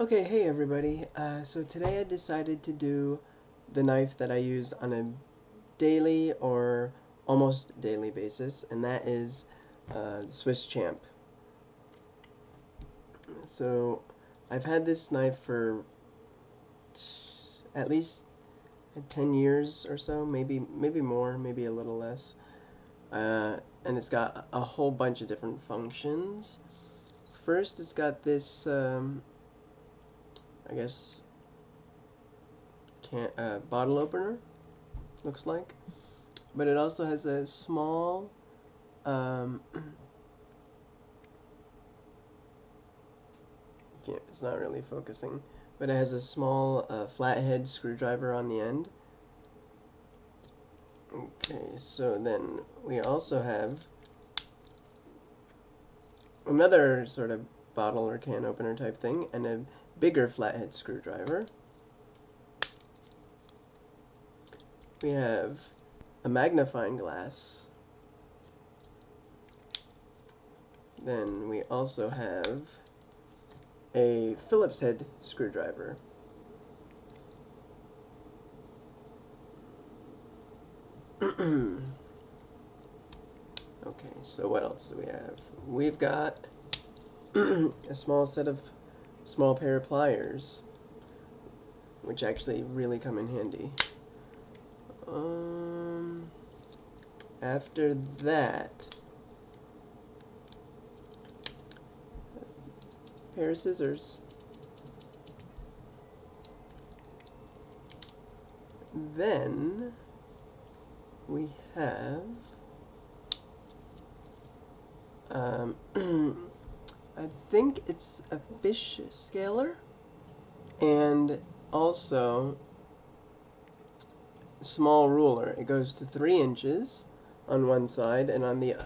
Okay, hey everybody. So today I decided to do the knife that I use on a daily or almost daily basis, and that is Swiss Champ. So I've had this knife for at least 10 years or so, maybe more, maybe a little less. And it's got a whole bunch of different functions. First, it's got this, I guess, bottle opener, looks like. But it also has a small, um, it's not really focusing, but it has a small flathead screwdriver on the end. Okay, so then we also have another sort of bottle or can opener type thing, and a bigger flathead screwdriver. We have a magnifying glass. Then we also have a Phillips head screwdriver. Okay, so what else do we have? We've got a small set of small pair of pliers, which actually really come in handy. After that, a pair of scissors. Then we have I think it's a fish scaler, and also small ruler. It goes to 3 inches on one side, and on the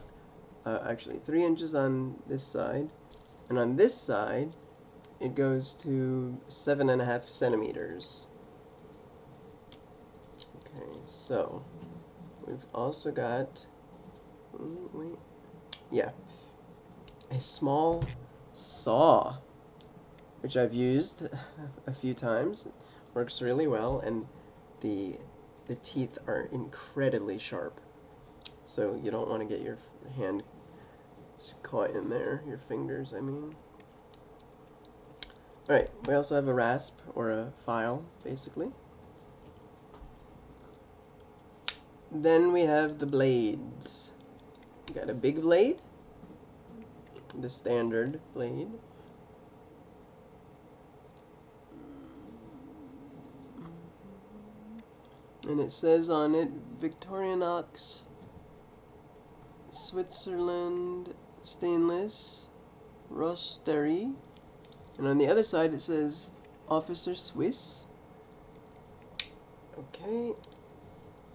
actually 3 inches on this side, and on this side it goes to 7.5 centimeters. Okay, so we've also got a small saw, which I've used a few times. Works really well, and the teeth are incredibly sharp, so you don't want to get your hand caught in there, your fingers, I mean. Alright, we also have a rasp, or a file, basically. Then we have the blades. We got a big blade, the standard blade. And it says on it, Victorinox, Switzerland, stainless, roastery. And on the other side it says, Officer Swiss. Okay.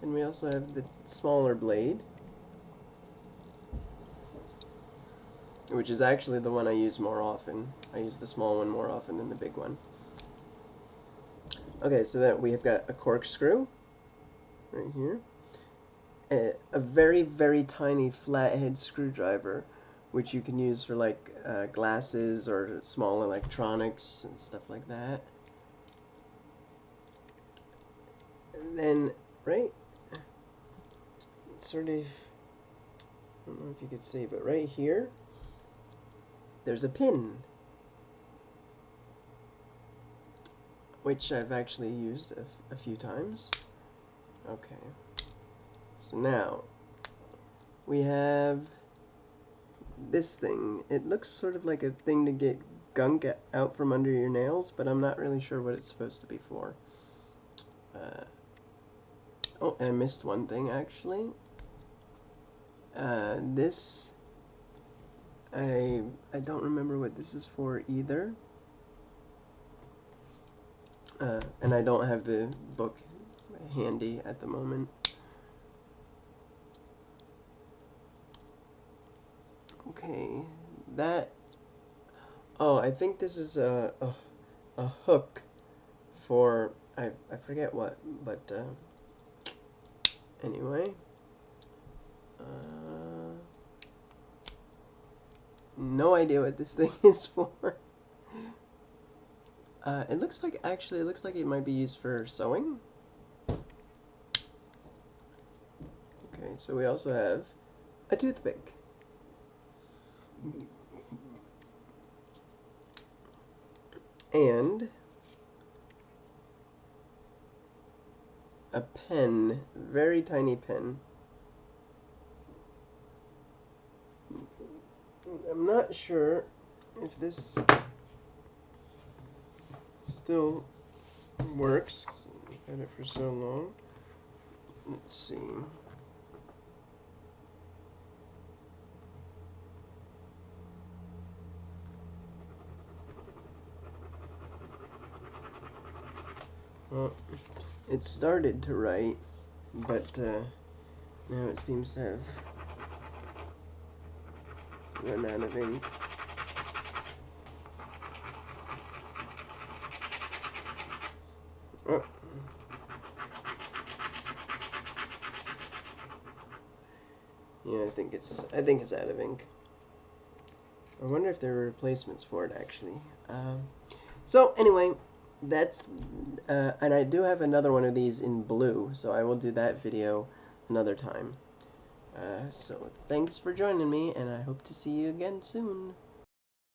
And we also have the smaller blade, which is actually the one I use more often. I use the small one more often than the big one. Okay, so that we have got a corkscrew right here, a very, very tiny flathead screwdriver, which you can use for like glasses or small electronics and stuff like that. And then, right, sort of, I don't know if you could see, but right here, there's a pin, which I've actually used a few times. Okay, so now we have this thing. It looks sort of like a thing to get gunk out from under your nails, but I'm not really sure what it's supposed to be for. Oh, and I missed one thing actually. This, I don't remember what this is for either. And I don't have the book handy at the moment. Okay, that. Oh, I think this is a hook for I forget what, but anyway. No idea what this thing is for. It looks like, actually, it looks like it might be used for sewing. Okay, so we also have a toothpick. And a pen, very tiny pen. I'm not sure if this still works, 'cause I've had it for so long. Let's see. Well, it started to write, but now it seems to have run out of ink. Oh. Yeah, I think it's out of ink. I wonder if there are replacements for it actually. So anyway, that's and I do have another one of these in blue, so I will do that video another time. So thanks for joining me, and I hope to see you again soon.